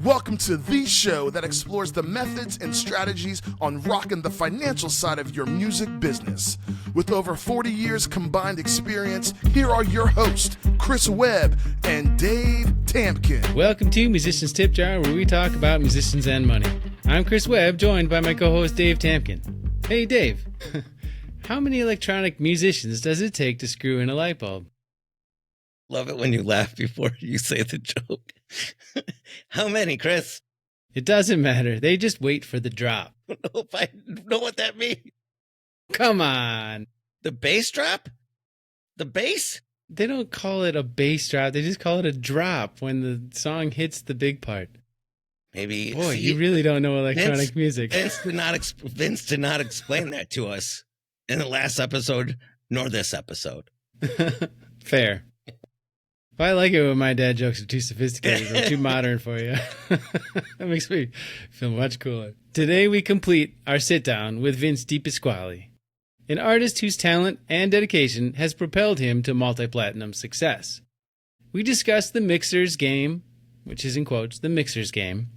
Welcome to the show that explores the methods and strategies on rocking the financial side of your music business. With over 40 years combined experience, here are your hosts, Chris Webb and Dave Tampkin. Welcome to Musicians Tip Jar, where we talk about musicians and money. I'm Chris Webb, joined by my co-host Dave Tampkin. Hey Dave, how many electronic musicians does it take to screw in a light bulb? Love it when you laugh before you say the joke. How many, Chris? It doesn't matter. They just wait for the drop. I don't know if I know what that means. Come on. The bass drop? The bass? They don't call it a bass drop. They just call it a drop when the song hits the big part. Maybe. Boy, you really don't know electronic music. Vince did not explain that to us in the last episode, nor this episode. Fair. I like it when my dad jokes are too sophisticated or too modern for you. That makes me feel much cooler. Today we complete our sit-down with Vince DiPasquale, an artist whose talent and dedication has propelled him to multi-platinum success. We discuss the mixer's game, which is in quotes, the mixer's game,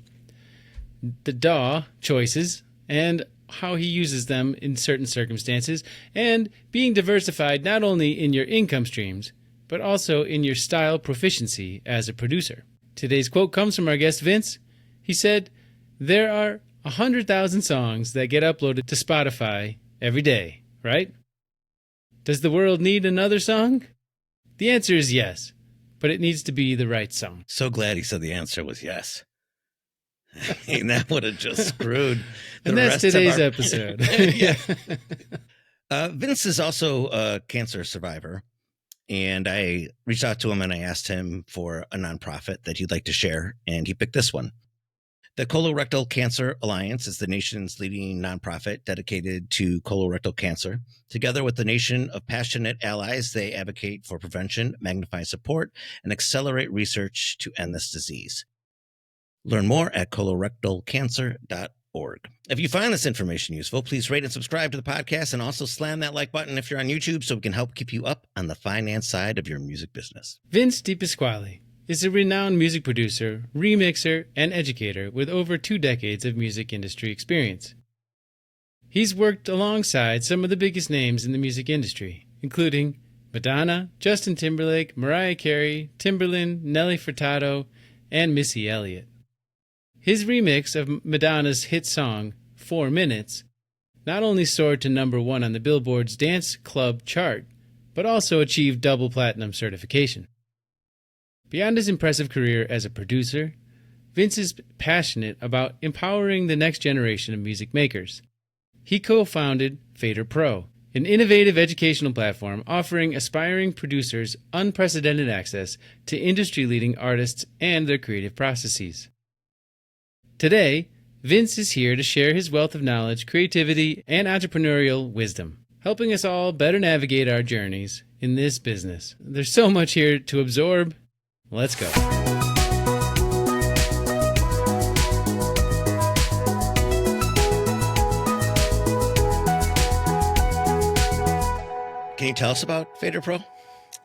the DAW choices, and how he uses them in certain circumstances, and being diversified not only in your income streams, but also in your style proficiency as a producer. Today's quote comes from our guest Vince. He said, "There are 100,000 songs that get uploaded to Spotify every day, right? Does the world need another song? The answer is yes, but it needs to be the right song." So glad he said the answer was yes. I mean, that would have just screwed the and that's rest today's of our... episode. Yeah. Vince is also a cancer survivor. And I reached out to him and I asked him for a nonprofit that he'd like to share. And he picked this one. The Colorectal Cancer Alliance is the nation's leading nonprofit dedicated to colorectal cancer. Together with the nation of passionate allies, they advocate for prevention, magnify support, and accelerate research to end this disease. Learn more at colorectalcancer.org. If you find this information useful, please rate and subscribe to the podcast and also slam that like button if you're on YouTube so we can help keep you up on the finance side of your music business. Vince DiPasquale is a renowned music producer, remixer, and educator with over 2 decades of music industry experience. He's worked alongside some of the biggest names in the music industry, including Madonna, Justin Timberlake, Mariah Carey, Timberland, Nelly Furtado, and Missy Elliott. His remix of Madonna's hit song, 4 Minutes, not only soared to #1 on the Billboard's Dance Club chart, but also achieved double platinum certification. Beyond his impressive career as a producer, Vince is passionate about empowering the next generation of music makers. He co-founded FaderPro, an innovative educational platform offering aspiring producers unprecedented access to industry-leading artists and their creative processes. Today, Vince is here to share his wealth of knowledge, creativity, and entrepreneurial wisdom, helping us all better navigate our journeys in this business. There's so much here to absorb. Let's go. Can you tell us about FaderPro?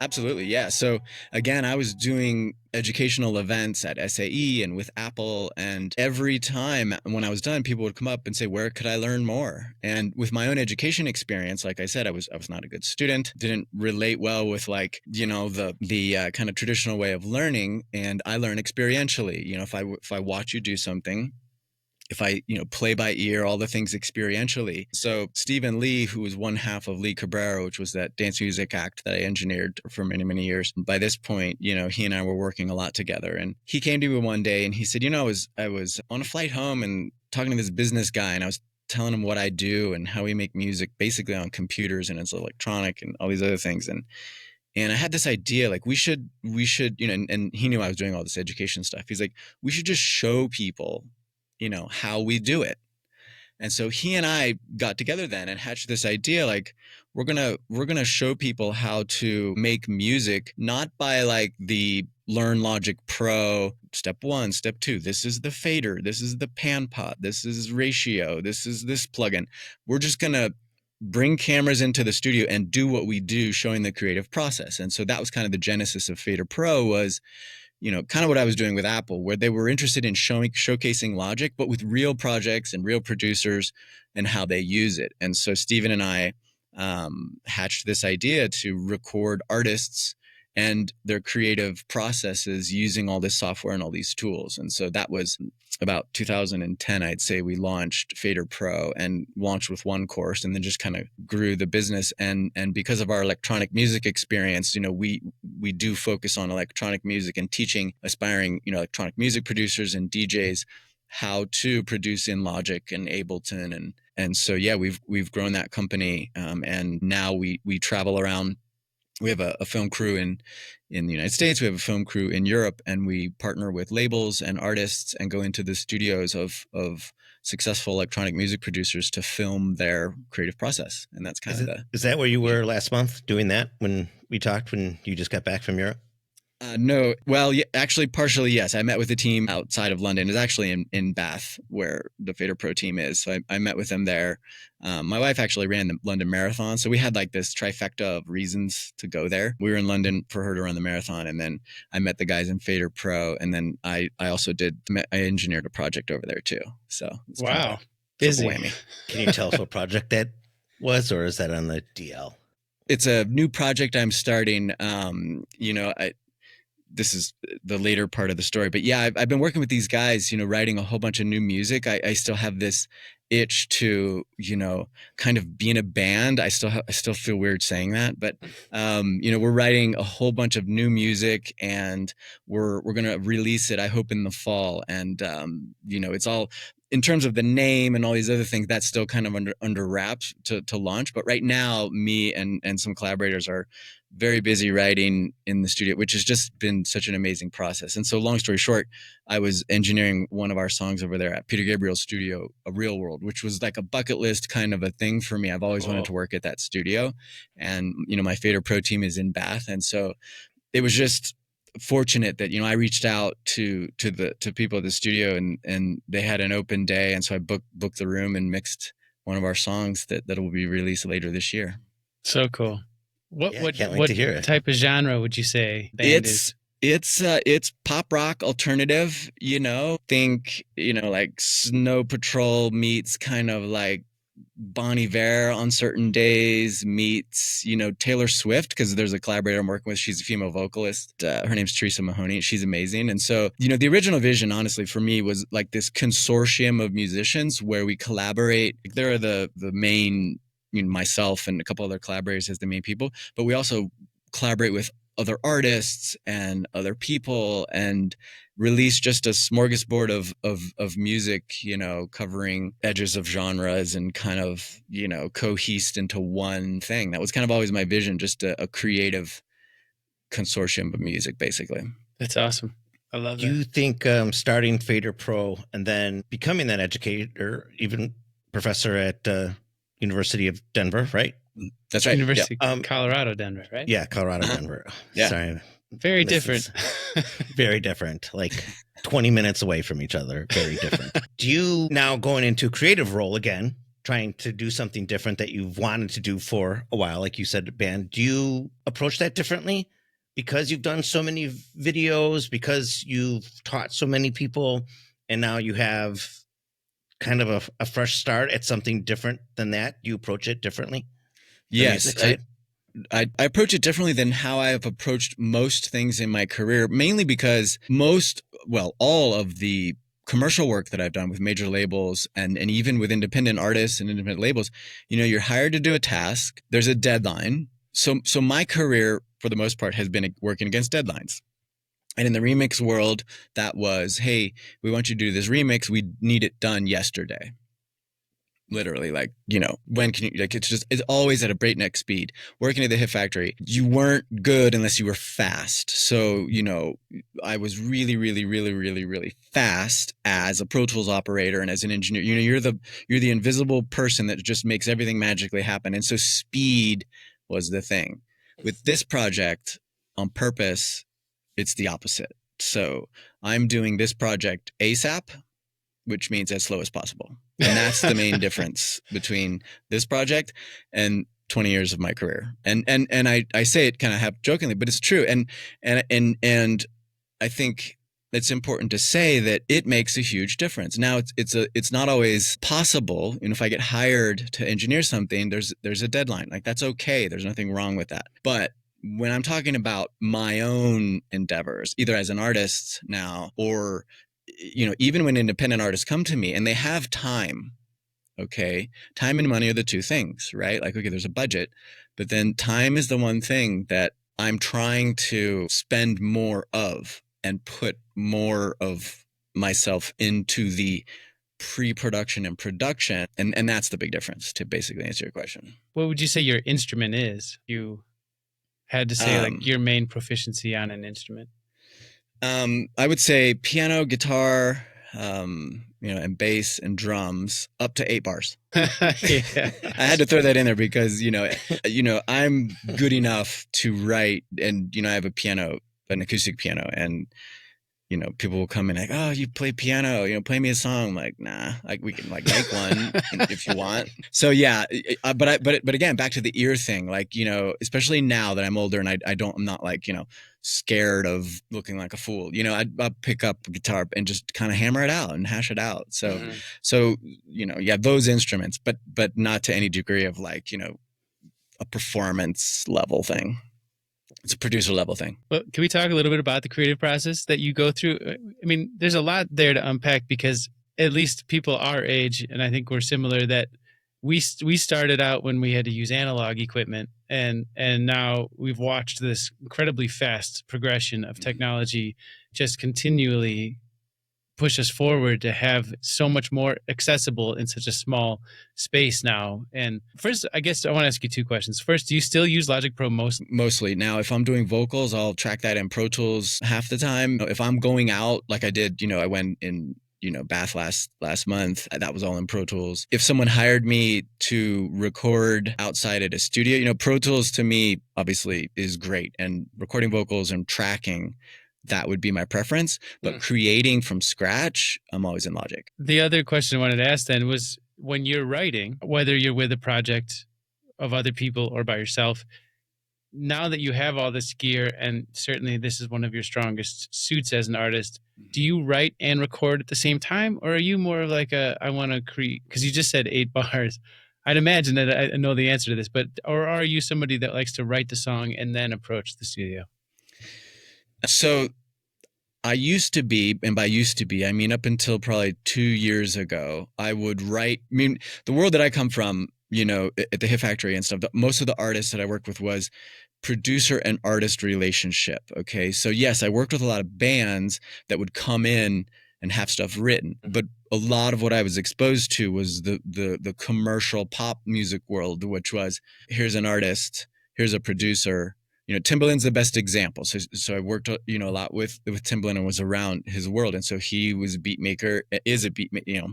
Absolutely, yeah. So again, I was doing educational events at SAE and with Apple, and every time when I was done, people would come up and say, "Where could I learn more?" And with my own education experience, like I said, I was not a good student, didn't relate well with the kind of traditional way of learning, and I learn experientially. If I watch you do something, if I, play by ear, all the things experientially. So Stephen Lee, who was one half of Lee Cabrera, which was that dance music act that I engineered for many, many years. By this point, he and I were working a lot together. And he came to me one day and he said, I was on a flight home and talking to this business guy, and I was telling him what I do and how we make music basically on computers and it's electronic and all these other things. And I had this idea, like we should, and he knew I was doing all this education stuff. He's like, we should just show people how we do it. And so he and I got together then and hatched this idea, like we're gonna show people how to make music, not by like the Learn Logic Pro, step 1, step 2, this is the fader, this is the pan pot, this is ratio, this is this plugin. We're just gonna bring cameras into the studio and do what we do, showing the creative process. And so that was kind of the genesis of FaderPro was, kind of what I was doing with Apple, where they were interested in showcasing Logic, but with real projects and real producers and how they use it. And so Steven and I hatched this idea to record artists and their creative processes using all this software and all these tools. And so that was about 2010, I'd say. We launched FaderPro and launched with one course, and then just kind of grew the business. And because of our electronic music experience, we do focus on electronic music and teaching aspiring, electronic music producers and DJs how to produce in Logic and Ableton. And so, yeah, we've grown that company. And now we travel around. We have a film crew in the United States. We have a film crew in Europe, and we partner with labels and artists and go into the studios of successful electronic music producers to film their creative process. And that's kind of is that where you were last month doing that when we talked, when you just got back from Europe? No. Well, yeah, actually, partially, yes. I met with the team outside of London. It's actually in Bath, where the FaderPro team is. So I met with them there. My wife actually ran the London Marathon. So we had like this trifecta of reasons to go there. We were in London for her to run the marathon. And then I met the guys in FaderPro. And then I also I engineered a project over there too. So wow. Busy. Whammy. Can you tell us what project that was, or is that on the DL? It's a new project I'm starting. This is the later part of the story, but yeah, I've been working with these guys, writing a whole bunch of new music. I still have this itch to, kind of be in a band. I still feel weird saying that, but, we're writing a whole bunch of new music, and we're going to release it, I hope, in the fall. And, it's all in terms of the name and all these other things, that's still kind of under wraps to launch. But right now, me and some collaborators are very busy writing in the studio, which has just been such an amazing process. And so, long story short, I was engineering one of our songs over there at Peter Gabriel's studio, A Real World, which was like a bucket list kind of a thing for me. I've always wanted to work at that studio. And, my FaderPro team is in Bath. And so it was just fortunate that, I reached out to people at the studio, and they had an open day. And so I booked the room and mixed one of our songs that will be released later this year. So cool. What to hear it. Type of genre would you say band is? It's pop rock alternative, think, like Snow Patrol meets kind of like Bon Iver on certain days meets, Taylor Swift, because there's a collaborator I'm working with. She's a female vocalist. Her name's Teresa Mahoney. She's amazing. And so, the original vision, honestly, for me was like this consortium of musicians where we collaborate. There are the main, myself and a couple other collaborators as the main people, but we also collaborate with other artists and other people and release just a smorgasbord of music, covering edges of genres and kind of, cohesed into one thing. That was kind of always my vision, just a creative consortium of music, basically. That's awesome. I love that. Do you think starting FaderPro and then becoming that educator, even professor at University of Denver, right? That's right. University of Colorado, Denver, right? Yeah, Colorado, Denver. Yeah. Sorry. Very different. Very different. Like 20 minutes away from each other. Very different. Do you now going into creative role again, trying to do something different that you've wanted to do for a while, like you said, band, do you approach that differently because you've done so many videos, because you've taught so many people, and now you have kind of a fresh start at something different than that? You approach it differently? Yes. I approach it differently than how I have approached most things in my career, mainly because all of the commercial work that I've done with major labels and even with independent artists and independent labels, you're hired to do a task. There's a deadline. So my career, for the most part, has been working against deadlines. And in the remix world, that was, hey, we want you to do this remix. We need it done yesterday. Literally, like, when can you, like, it's always at a breakneck speed. Working at the Hit Factory, you weren't good unless you were fast. So, I was really, really, really, really, really fast as a Pro Tools operator and as an engineer. You're the invisible person that just makes everything magically happen. And so speed was the thing. With this project, on purpose, it's the opposite. So I'm doing this project ASAP, which means as slow as possible. And that's the main difference between this project and 20 years of my career. And I say it kind of half jokingly, but it's true. And I think it's important to say that it makes a huge difference. Now, it's not always possible. If I get hired to engineer something, there's a deadline. Like, that's okay. There's nothing wrong with that. But when I'm talking about my own endeavors, either as an artist now or, even when independent artists come to me and they have time, okay, time and money are the two things, right? Like, okay, there's a budget, but then time is the one thing that I'm trying to spend more of and put more of myself into the pre-production and production. And that's the big difference, to basically answer your question. What would you say your instrument is? You had to say like your main proficiency on an instrument. I would say piano, guitar, and bass and drums up to 8 bars. Yeah. I had to throw that in there because, I'm good enough to write, and, I have an acoustic piano, and, people will come in like, oh, you play piano, play me a song. I'm like, nah, we can like make one if you want. So yeah, but again, back to the ear thing, like, especially now that I'm older and I'm not like, scared of looking like a fool. I'll pick up a guitar and just kind of hammer it out and hash it out. So, those instruments, but not to any degree of like, a performance level thing. It's a producer level thing. Well, can we talk a little bit about the creative process that you go through? I mean, there's a lot there to unpack because at least people our age, and I think we're similar, that we started out when we had to use analog equipment, and now we've watched this incredibly fast progression of technology just continually push us forward to have so much more accessible in such a small space now. And first, I guess I want to ask you 2 questions. First, do you still use Logic Pro mostly? Now, if I'm doing vocals, I'll track that in Pro Tools half the time. If I'm going out, like I did, I went in, Bath last month, that was all in Pro Tools. If someone hired me to record outside at a studio, Pro Tools to me obviously is great, and recording vocals and tracking, that would be my preference. But creating from scratch, I'm always in Logic. The other question I wanted to ask then was, when you're writing, whether you're with a project of other people or by yourself, now that you have all this gear, and certainly this is one of your strongest suits as an artist, do you write and record at the same time? Or are you more of like I want to create, because you just said 8 bars. I'd imagine that I know the answer to this, or are you somebody that likes to write the song and then approach the studio? So I used to be, and by used to be, I mean up until probably 2 years ago, I would write. I mean, the world that I come from, at the Hit Factory and stuff, most of the artists that I worked with was producer and artist relationship. Okay. So yes, I worked with a lot of bands that would come in and have stuff written, but a lot of what I was exposed to was the commercial pop music world, which was, here's an artist, here's a producer. Timbaland's the best example. So I worked, a lot with Timbaland and was around his world. And so he was a beat maker, is a beat,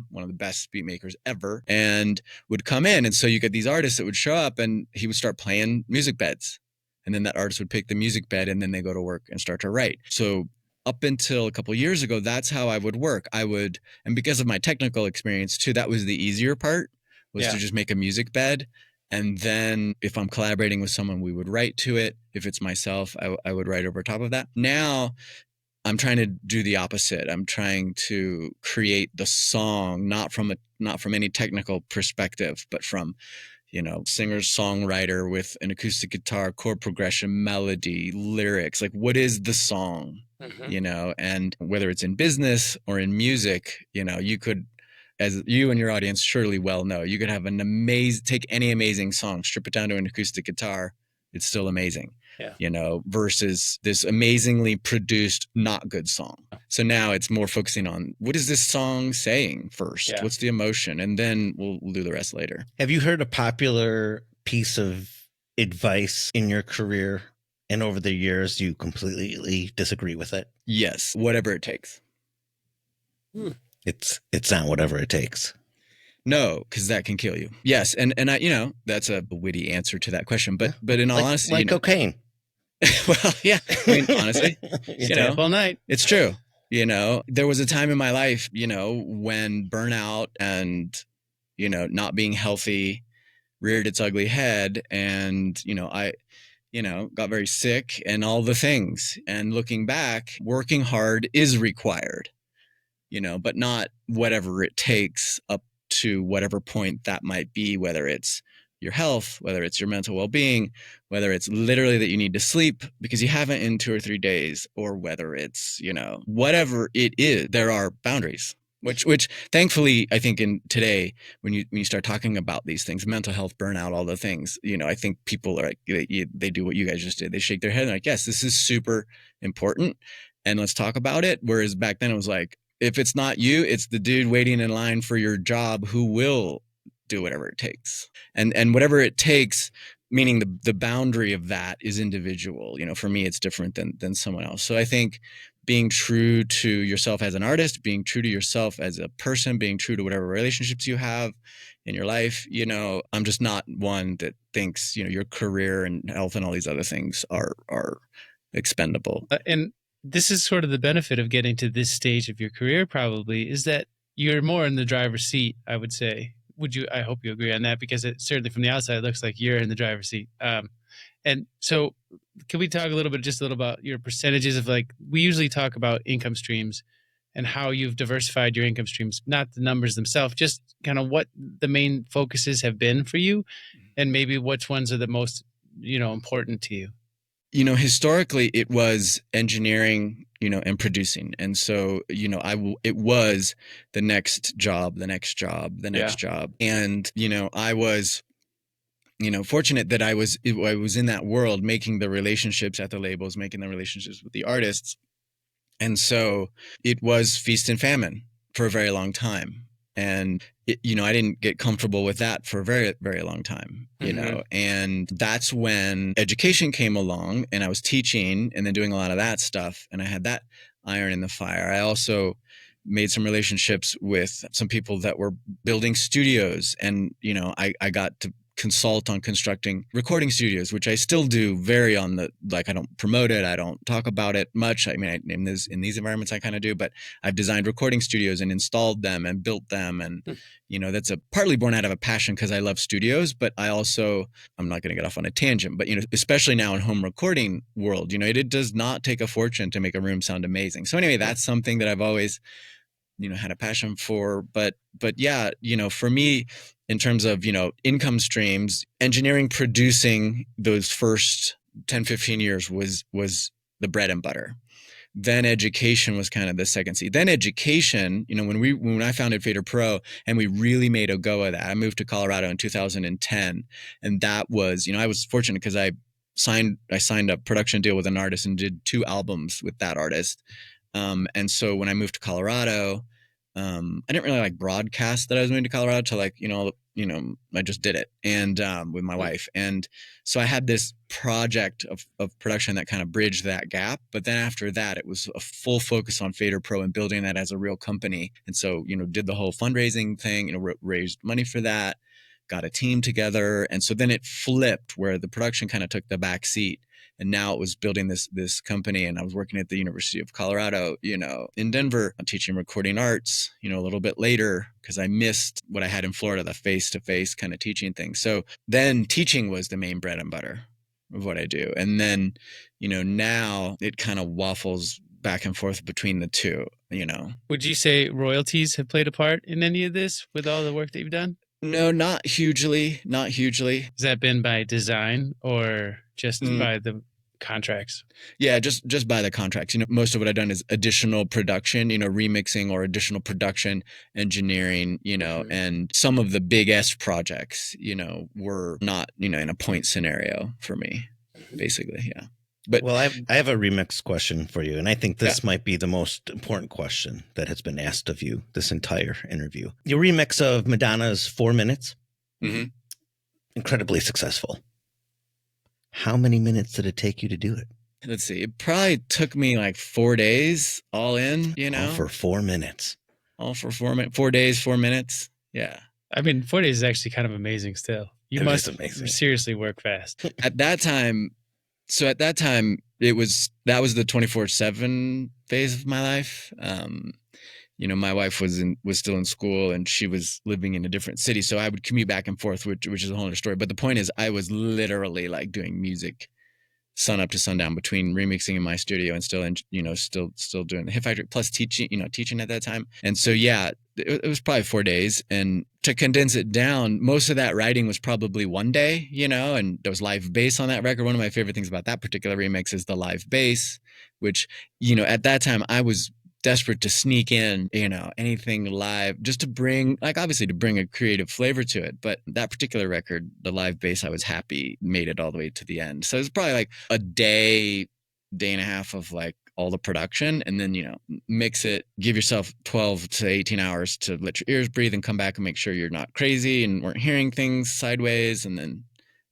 one of the best beat makers ever, and would come in. And so you get these artists that would show up and he would start playing music beds. And then that artist would pick the music bed and then they go to work and start to write. So up until a couple of years ago, that's how I would work. And because of my technical experience too, that was the easier part, was to just make a music bed. And then if I'm collaborating with someone, we would write to it. If it's myself, I would write over top of that. Now I'm trying to do the opposite. I'm trying to create the song, not from any technical perspective, but from, singer, songwriter with an acoustic guitar, chord progression, melody, lyrics. Like, what is the song? And whether it's in business or in music, you could, as you and your audience surely well know, you could have take any amazing song, strip it down to an acoustic guitar, it's still amazing. Versus this amazingly produced, not good song. So now it's more focusing on, what is this song saying first? Yeah. What's the emotion? And then we'll do the rest later. Have you heard a popular piece of advice in your career, and over the years you completely disagree with it? Yes. Whatever it takes. It's not whatever it takes. No, because that can kill you. Yes, and I, that's a witty answer to that question. But in all honesty, like cocaine. Well, yeah. I mean, honestly, stay up all night. It's true. There was a time in my life, when burnout and not being healthy reared its ugly head, and got very sick and all the things. And looking back, working hard is required, but not whatever it takes up to whatever point that might be, whether it's your health, whether it's your mental well-being, whether it's literally that you need to sleep because you haven't in 2 or 3 days, or whether it's, whatever it is, there are boundaries. Which thankfully, I think in today, when you start talking about these things, mental health, burnout, all the things, I think people are like, they do what you guys just did. They shake their head and like, yes, this is super important, and let's talk about it. Whereas back then it was like, if it's not you, it's the dude waiting in line for your job who will do whatever it takes, and whatever it takes, meaning the boundary of that is individual. For me, it's different than someone else. So I think being true to yourself as an artist, being true to yourself as a person, being true to whatever relationships you have in your life, I'm just not one that thinks, your career and health and all these other things are expendable. And this is sort of the benefit of getting to this stage of your career, probably, is that you're more in the driver's seat, I would say. I hope you agree on that, because it certainly from the outside, it looks like you're in the driver's seat. And so can we talk just a little about your percentages of, like, we usually talk about income streams and how you've diversified your income streams, not the numbers themselves, just kind of what the main focuses have been for you, and maybe which ones are the most, important to you. Historically it was engineering, and producing. And so, it was the next job, the next job, the next job. And, I was, fortunate that I was in that world, making the relationships at the labels, making the relationships with the artists. And so it was feast and famine for a very long time. And, I didn't get comfortable with that for a very, very long time, and that's when education came along, and I was teaching and then doing a lot of that stuff. And I had that iron in the fire. I also made some relationships with some people that were building studios, and, I got to consult on constructing recording studios, which I still do very on the, like, I don't promote it. I don't talk about it much. I mean, in these environments I kind of do, but I've designed recording studios and installed them and built them. And, that's partly born out of a passion because I love studios, but I'm not going to get off on a tangent, but, especially now in home recording world, it does not take a fortune to make a room sound amazing. So anyway, that's something that I've always, had a passion for, but yeah, for me, in terms of, income streams, engineering, producing, those first 10, 15 years was the bread and butter. Then education was kind of the second seat. Then education, when I founded FaderPro and we really made a go of that, I moved to Colorado in 2010. And that was, I was fortunate because I signed a production deal with an artist and did 2 albums with that artist. And so when I moved to Colorado, I didn't really broadcast that I was moving to Colorado to I just did it, and with my wife. And so I had this project of production that kind of bridged that gap. But then after that, it was a full focus on FaderPro and building that as a real company. And so, did the whole fundraising thing, raised money for that, got a team together. And so then it flipped where the production kind of took the back seat. And now it was building this company, and I was working at the University of Colorado, in Denver, teaching recording arts, a little bit later, because I missed what I had in Florida, the face-to-face kind of teaching thing. So then teaching was the main bread and butter of what I do. And then, now it kind of waffles back and forth between the two, Would you say royalties have played a part in any of this with all the work that you've done? No, not hugely. Not hugely. Has that been by design or just by the contracts? Yeah, just by the contracts. Most of what I've done is additional production, remixing or additional production engineering, and some of the biggest projects, were not, in a point scenario for me, basically. Yeah. But well, I have a remix question for you, and I think this might be the most important question that has been asked of you this entire interview. Your remix of Madonna's 4 Minutes, incredibly successful. How many minutes did it take you to do it? Let's see. It probably took me 4 days all in, All for 4 minutes. All for 4 minutes. 4 days, 4 minutes. Yeah. I mean, 4 days is actually kind of amazing still. You must seriously work fast. At that time, that was the 24/7 phase of my life. My wife was still in school, and she was living in a different city, so I would commute back and forth, which is a whole other story. But the point is, I was literally doing music sun up to sundown between remixing in my studio and still, still doing the Hit Factory, plus teaching at that time. And so, yeah, it was probably 4 days. And to condense it down, most of that writing was probably one day, and there was live bass on that record. One of my favorite things about that particular remix is the live bass, which, at that time I was desperate to sneak in, anything live, just to bring, obviously to bring a creative flavor to it. But that particular record, the live bass, I was happy made it all the way to the end. So it was probably like a day and a half of all the production, and then, mix it, give yourself 12 to 18 hours to let your ears breathe and come back and make sure you're not crazy and weren't hearing things sideways. And then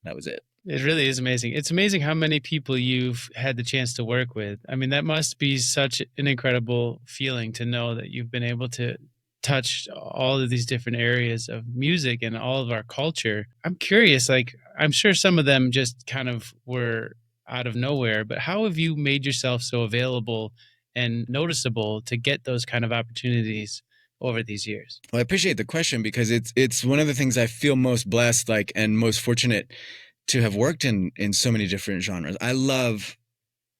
that was it. It really is amazing. It's amazing how many people you've had the chance to work with. I mean, that must be such an incredible feeling to know that you've been able to touch all of these different areas of music and all of our culture. I'm curious, I'm sure some of them just kind of were out of nowhere, but how have you made yourself so available and noticeable to get those kind of opportunities over these years? Well, I appreciate the question, because it's one of the things I feel most blessed, and most fortunate to have worked in so many different genres. I love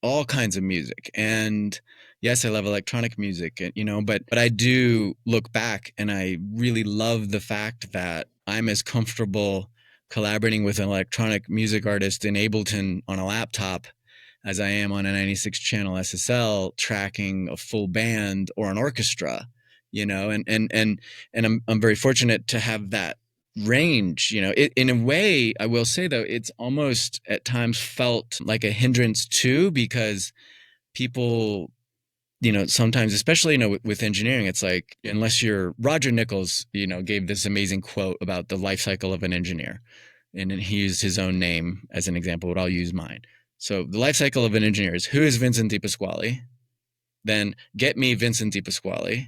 all kinds of music, and yes, I love electronic music, but I do look back and I really love the fact that I'm as comfortable collaborating with an electronic music artist in Ableton on a laptop as I am on a 96 channel SSL tracking a full band or an orchestra, and I'm very fortunate to have that range. In a way, I will say though, it's almost at times felt like a hindrance too, because people, sometimes, especially, with engineering, it's like, unless you're Roger Nichols, gave this amazing quote about the life cycle of an engineer, and he used his own name as an example, but I'll use mine. So the life cycle of an engineer is, who is Vincent DiPasquale? Then get me Vincent DiPasquale.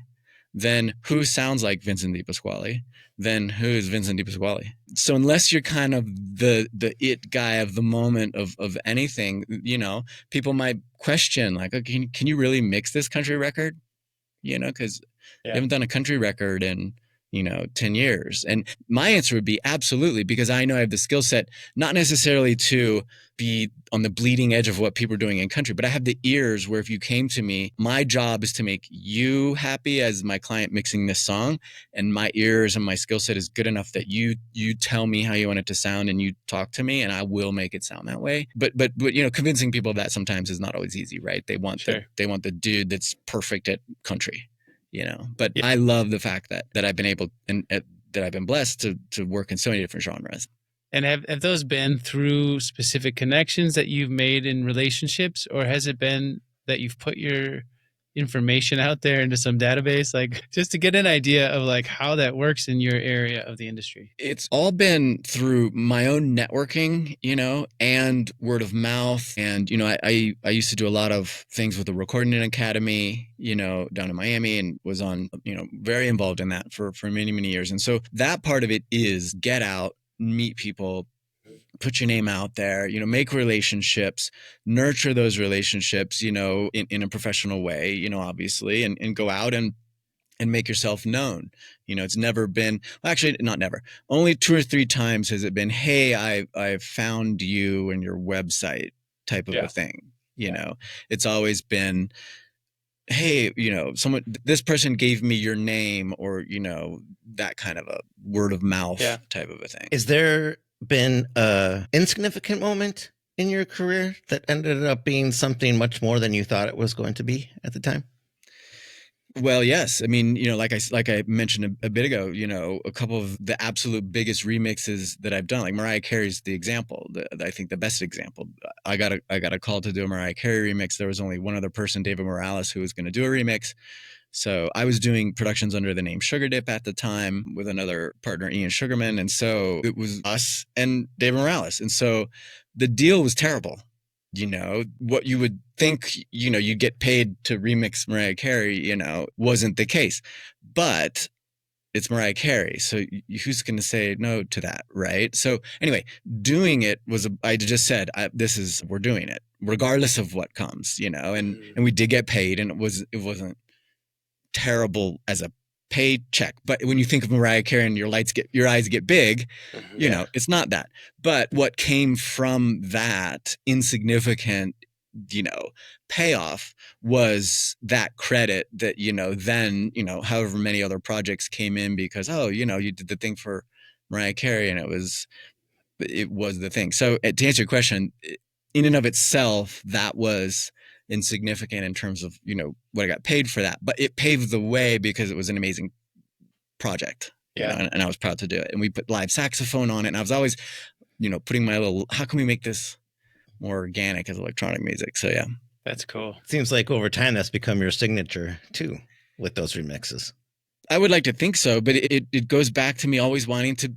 Then who sounds like Vincent DiPasquale? Then who is Vincent DiPasquale? So unless you're kind of the it guy of the moment of anything, people might question, okay, can you really mix this country record? Because you haven't done a country record in 10 years. And my answer would be absolutely, because I know I have the skill set, not necessarily to be on the bleeding edge of what people are doing in country, but I have the ears where if you came to me, my job is to make you happy as my client mixing this song. And my ears and my skill set is good enough that you tell me how you want it to sound and you talk to me and I will make it sound that way. But convincing people of that sometimes is not always easy, right? They want the dude that's perfect at country. But I love the fact that I've been able and that I've been blessed to work in so many different genres. And have those been through specific connections that you've made in relationships, or has it been that you've put your information out there into some database, just to get an idea of how that works in your area of the industry? It's all been through my own networking, and word of mouth. And, I used to do a lot of things with the Recording Academy, down in Miami, and was on, very involved in that for many, many years. And so that part of it is get out, meet people, put your name out there, make relationships, nurture those relationships, in a professional way, obviously, and go out and make yourself known. It's never been, well, actually not never, only 2 or 3 times has it been, hey, I've found you and your website type of a thing. It's always been, hey, this person gave me your name, or, that kind of a word of mouth type of a thing. Is there been a insignificant moment in your career that ended up being something much more than you thought it was going to be at the time? Well, yes. I mean, like I mentioned a bit ago, a couple of the absolute biggest remixes that I've done, like Mariah Carey's the example. I think the best example. I got a call to do a Mariah Carey remix. There was only one other person, David Morales, who was going to do a remix. So I was doing productions under the name Sugar Dip at the time with another partner, Ian Sugarman. And so it was us and David Morales. And so the deal was terrible. What you would think, you get paid to remix Mariah Carey, wasn't the case. But it's Mariah Carey. So who's going to say no to that, right? So anyway, doing it was, I just said, we're doing it regardless of what comes, and we did get paid, and it wasn't terrible as a paycheck. But when you think of Mariah Carey and your eyes get big, you know, it's not that. But what came from that insignificant, you know, payoff was that credit that, you know, then, you know, however many other projects came in because, oh, you know, you did the thing for Mariah Carey and it was the thing. So to answer your question, in and of itself, that was insignificant in terms of, you know, what I got paid for that, but it paved the way because it was an amazing project. You know, and I was proud to do it. And we put live saxophone on it. And I was always, you know, putting my little, how can we make this more organic as electronic music? So yeah. That's cool. Seems like over time that's become your signature too with those remixes. I would like to think so, but it goes back to me always wanting to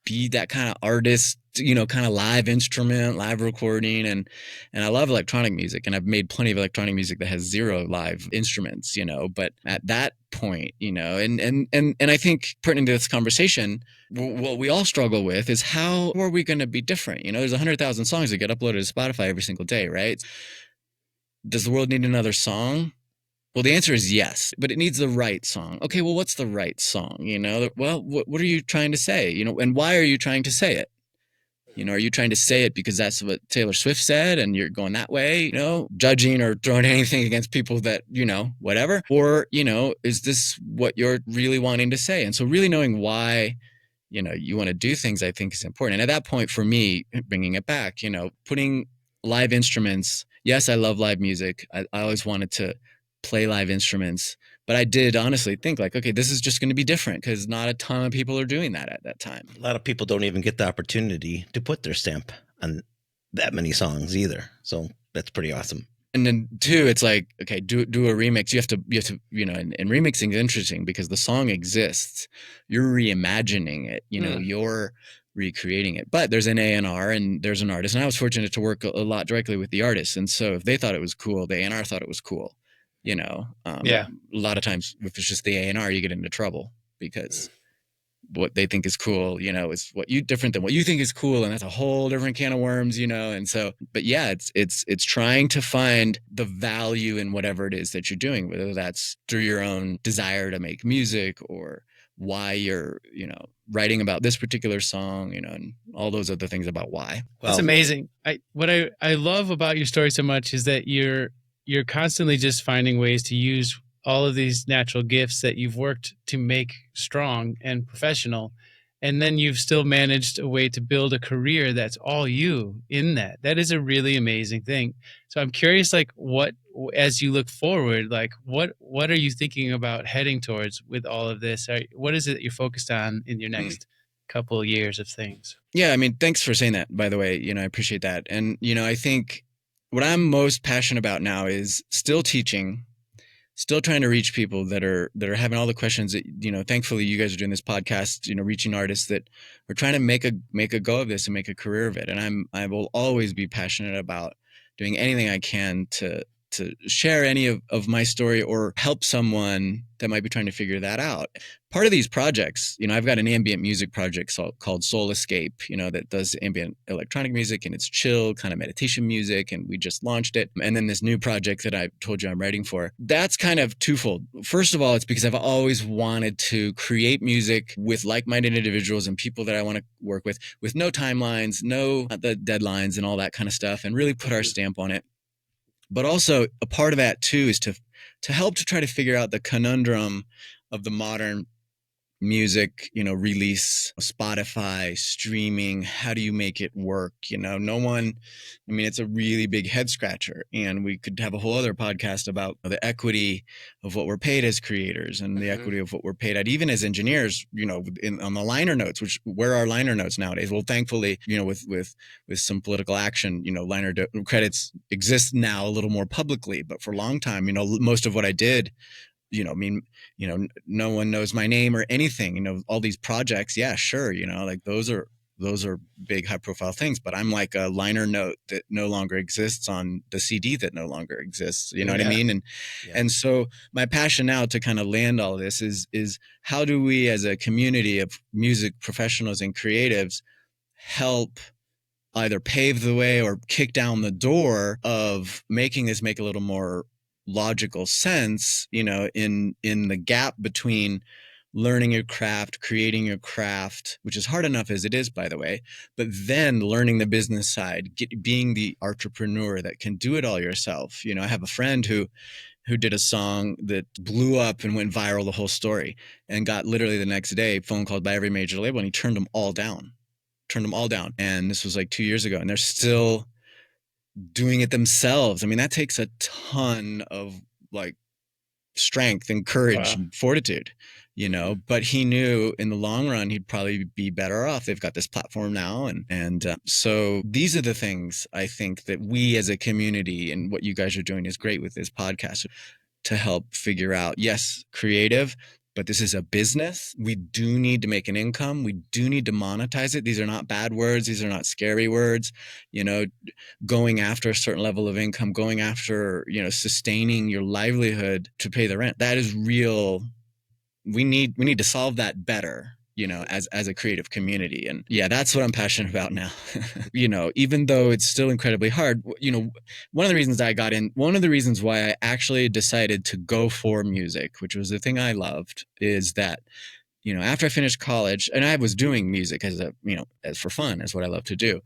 be that kind of artist, you know, kind of live instrument, live recording. And I love electronic music, and I've made plenty of electronic music that has 0 live instruments, you know, but at that point, you know, and I think pertinent to this conversation, what we all struggle with is how are we going to be different? You know, there's 100,000 songs that get uploaded to Spotify every single day, right? Does the world need another song? Well, the answer is yes, but it needs the right song. Okay, well, what's the right song? You know, well, what are you trying to say? You know, and why are you trying to say it? You know, are you trying to say it because that's what Taylor Swift said and you're going that way, you know, judging or throwing anything against people that, you know, whatever? Or, you know, is this what you're really wanting to say? And so really knowing why, you know, you want to do things, I think is important. And at that point, for me, bringing it back, you know, putting live instruments. Yes, I love live music. I always wanted to play live instruments, but I did honestly think like, okay, this is just going to be different because not a ton of people are doing that at that time. A lot of people don't even get the opportunity to put their stamp on that many songs either. So that's pretty awesome. And then too, it's like, okay, do a remix. You have to, you know, and remixing is interesting because the song exists. You're reimagining it, you know, you're recreating it, but there's an A&R and there's an artist. And I was fortunate to work a lot directly with the artist. And so if they thought it was cool, the A&R thought it was cool. You know, a lot of times if it's just the A&R, you get into trouble because what they think is cool, you know, is different than what you think is cool. And that's a whole different can of worms, you know? And so, but yeah, it's trying to find the value in whatever it is that you're doing, whether that's through your own desire to make music or why you're, you know, writing about this particular song, you know, and all those other things about why. Well, that's amazing. What I love about your story so much is that you're constantly just finding ways to use all of these natural gifts that you've worked to make strong and professional. And then you've still managed a way to build a career that's all you in that. That is a really amazing thing. So I'm curious, like, what, as you look forward, like, what are you thinking about heading towards with all of this? What is it that you're focused on in your next couple of years of things? Yeah, I mean, thanks for saying that, by the way. You know, I appreciate that. And, you know, I think what I'm most passionate about now is still teaching, still trying to reach people that are having all the questions that, you know, thankfully you guys are doing this podcast, you know, reaching artists that are trying to make a go of this and make a career of it. And I will always be passionate about doing anything I can to share any of my story or help someone that might be trying to figure that out. Part of these projects, you know, I've got an ambient music project called Soul Escape, you know, that does ambient electronic music and it's chill kind of meditation music. And we just launched it. And then this new project that I told you I'm writing for, that's kind of twofold. First of all, it's because I've always wanted to create music with like-minded individuals and people that I want to work with no timelines, no the deadlines and all that kind of stuff, and really put our stamp on it. But also a part of that too is to help to try to figure out the conundrum of the modern music, you know, release, Spotify, streaming. How do you make it work? You know, it's a really big head scratcher, and we could have a whole other podcast about the equity of what we're paid as creators and the equity of what we're paid at, even as engineers, you know, on the liner notes, where are liner notes nowadays? Well, thankfully, you know, with some political action, you know, credits exist now a little more publicly, but for a long time, you know, most of what I did, you know, I mean, you know, no one knows my name or anything, you know, all these projects. Yeah, sure. You know, like those are big high profile things, but I'm like a liner note that no longer exists on the CD that no longer exists. You know what I mean? And so my passion now to kind of land all this is how do we as a community of music professionals and creatives help either pave the way or kick down the door of making this make a little more logical sense, in the gap between learning your craft, creating your craft, which is hard enough as it is, by the way, but then learning the business side, being the entrepreneur that can do it all yourself. I have a friend who did a song that blew up and went viral, the whole story, and got literally the next day phone called by every major label, and he turned them all down. And this was like 2 years ago, and they're still doing it themselves. I mean, that takes a ton of like strength and courage and fortitude, but he knew in the long run, he'd probably be better off. They've got this platform now. And so these are the things I think that we as a community, and what you guys are doing is great with this podcast, to help figure out, yes, creative, but this is a business. We do need to make an income. We do need to monetize it. These are not bad words. These are not scary words. Going after a certain level of income, going after, sustaining your livelihood to pay the rent. That is real. We need to solve that better, as a creative community. And yeah, that's what I'm passionate about now. Even though it's still incredibly hard, one of the reasons why I actually decided to go for music, which was the thing I loved, is that, after I finished college, and I was doing music as for fun, is what I love to do.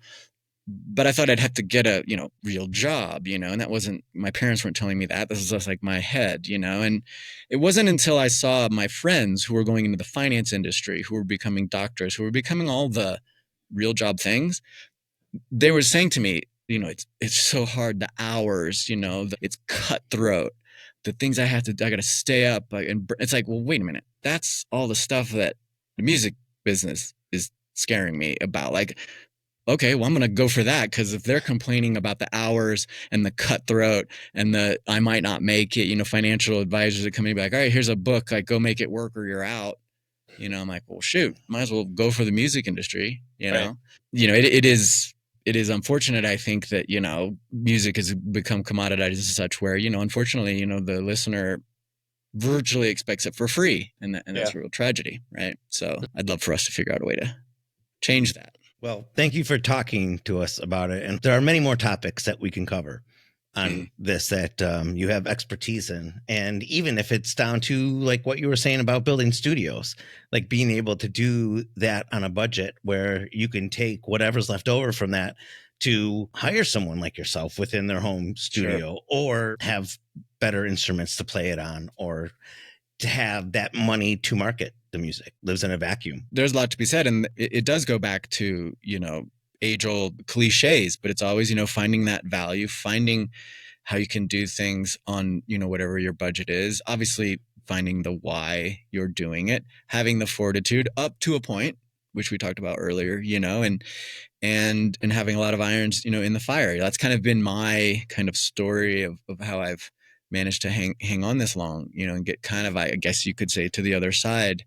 But I thought I'd have to get a, real job, and that wasn't, my parents weren't telling me that. This was just like my head, and it wasn't until I saw my friends who were going into the finance industry, who were becoming doctors, who were becoming all the real job things. They were saying to me, it's so hard, the hours, it's cutthroat, the things I got to stay up. And it's like, well, wait a minute. That's all the stuff that the music business is scaring me about. Like, okay, well, I'm going to go for that, because if they're complaining about the hours and the cutthroat and the I might not make it, financial advisors are coming back, all right, here's a book, like, go make it work or you're out. I'm like, well, shoot, might as well go for the music industry. Right. It is unfortunate, I think, that, music has become commoditized as such where, unfortunately, the listener virtually expects it for free. And that's a real tragedy. Right. So I'd love for us to figure out a way to change that. Well, thank you for talking to us about it. And there are many more topics that we can cover on this that you have expertise in. And even if it's down to like what you were saying about building studios, like being able to do that on a budget where you can take whatever's left over from that to hire someone like yourself within their home studio, or have better instruments to play it on, or to have that money to market the music. Lives in a vacuum. There's a lot to be said. And it does go back to, age-old cliches, but it's always, finding that value, finding how you can do things on, whatever your budget is. Obviously, finding the why you're doing it, having the fortitude up to a point, which we talked about earlier, and having a lot of irons, in the fire. That's kind of been my kind of story of how I've managed to hang on this long, and get kind of, I guess you could say, to the other side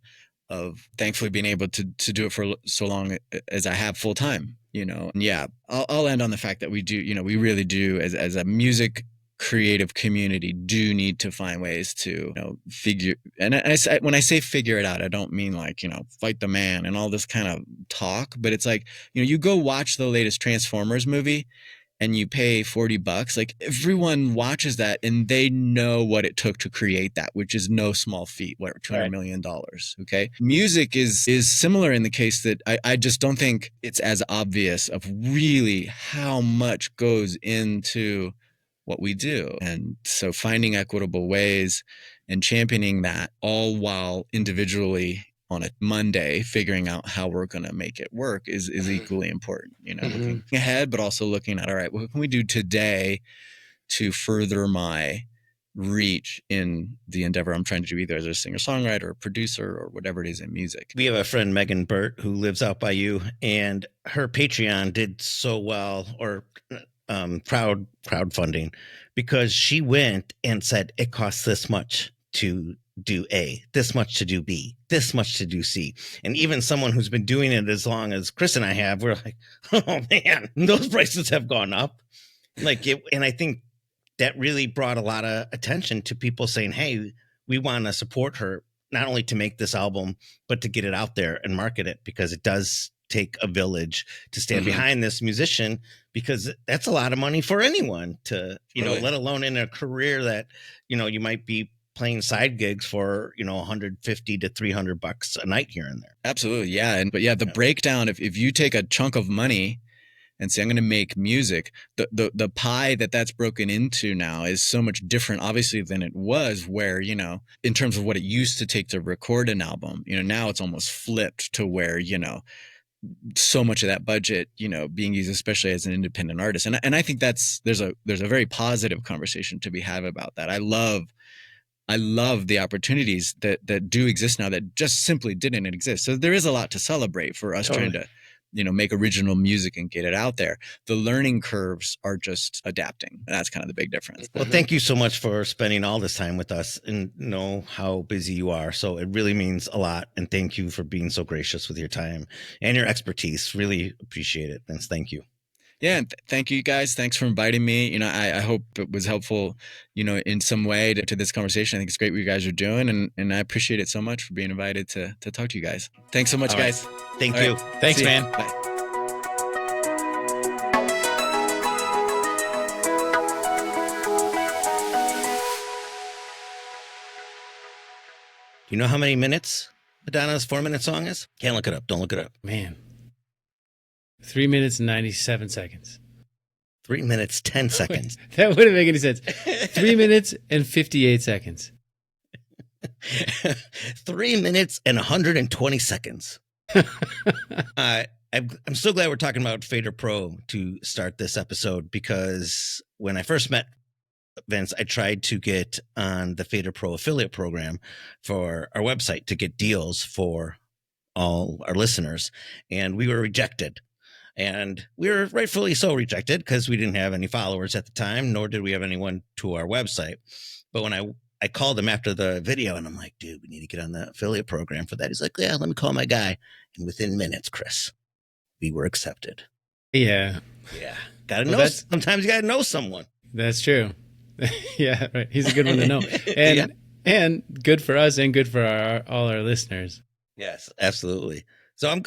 of thankfully being able to do it for so long as I have full time, And yeah, I'll end on the fact that we do, we really do as a music creative community do need to find ways to, figure. And when I say figure it out, I don't mean like, fight the man and all this kind of talk, but it's like, you go watch the latest Transformers movie and you pay $40, like everyone watches that and they know what it took to create that, which is no small feat, $200 million. Okay. Music is similar in the case that I just don't think it's as obvious of really how much goes into what we do. And so finding equitable ways and championing that, all while individually on a Monday, figuring out how we're going to make it work is equally important, looking ahead, but also looking at, all right, what can we do today to further my reach in the endeavor I'm trying to do, either as a singer-songwriter or producer or whatever it is in music. We have a friend, Megan Burt, who lives out by you, and her Patreon did so well, or crowdfunding, because she went and said, it costs this much to do A, this much to do B, this much to do C. And even someone who's been doing it as long as Chris and I have, we're like, oh man, those prices have gone up. Like it, and I think that really brought a lot of attention to people saying, hey, we want to support her, not only to make this album, but to get it out there and market it, because it does take a village to stand behind this musician, because that's a lot of money for anyone to, let alone in a career that, you might be playing side gigs for, $150 to $300 a night here and there. Absolutely. Yeah. But the breakdown, if you take a chunk of money and say, I'm going to make music, the pie that's broken into now is so much different, obviously, than it was, where, in terms of what it used to take to record an album, now it's almost flipped to where, so much of that budget, being used, especially as an independent artist. And I think there's a very positive conversation to be had about that. I love the opportunities that do exist now that just simply didn't exist. So there is a lot to celebrate for us trying to, make original music and get it out there. The learning curves are just adapting. And that's kind of the big difference. Well, thank you so much for spending all this time with us, and know how busy you are. So it really means a lot. And thank you for being so gracious with your time and your expertise. Really appreciate it, Vince. Thank you. Yeah. And thank you guys. Thanks for inviting me. I hope it was helpful, in some way to this conversation. I think it's great what you guys are doing. And I appreciate it so much for being invited to talk to you guys. Thanks so much, guys. Thank you. Thanks, man. Bye. Do you know how many minutes Madonna's 4-minute song is? Can't look it up. Don't look it up. Man. 3 minutes and 97 seconds. 3 minutes, 10 seconds. That wouldn't make any sense. 3 minutes and 58 seconds. 3 minutes and 120 seconds. I'm so glad we're talking about FaderPro to start this episode, because when I first met Vince, I tried to get on the FaderPro affiliate program for our website to get deals for all our listeners, and we were rejected. And we were rightfully so rejected, because we didn't have any followers at the time, nor did we have anyone to our website. But when I called him after the video, and I'm like, dude, we need to get on the affiliate program for that. He's like, yeah, let me call my guy. And within minutes, Chris, we were accepted. Yeah. Yeah. Gotta know. Sometimes you gotta know someone. That's true. Yeah, right. He's a good one to know. And good for us, and good for all our listeners. Yes, absolutely. So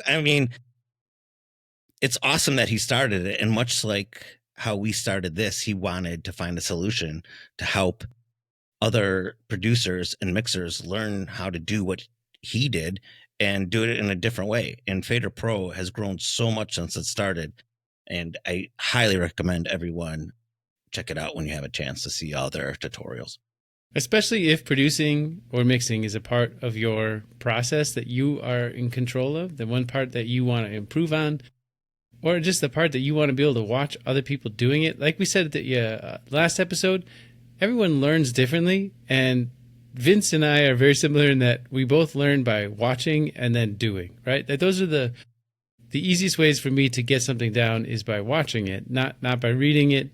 it's awesome that he started it. And much like how we started this, he wanted to find a solution to help other producers and mixers learn how to do what he did and do it in a different way. And FaderPro has grown so much since it started. And I highly recommend everyone check it out when you have a chance to see all their tutorials. Especially if producing or mixing is a part of your process that you are in control of, the one part that you want to improve on, or just the part that you want to be able to watch other people doing it. Like we said at the last episode, everyone learns differently, and Vince and I are very similar in that we both learn by watching and then doing, right? That those are the easiest ways for me to get something down is by watching it, not by reading it,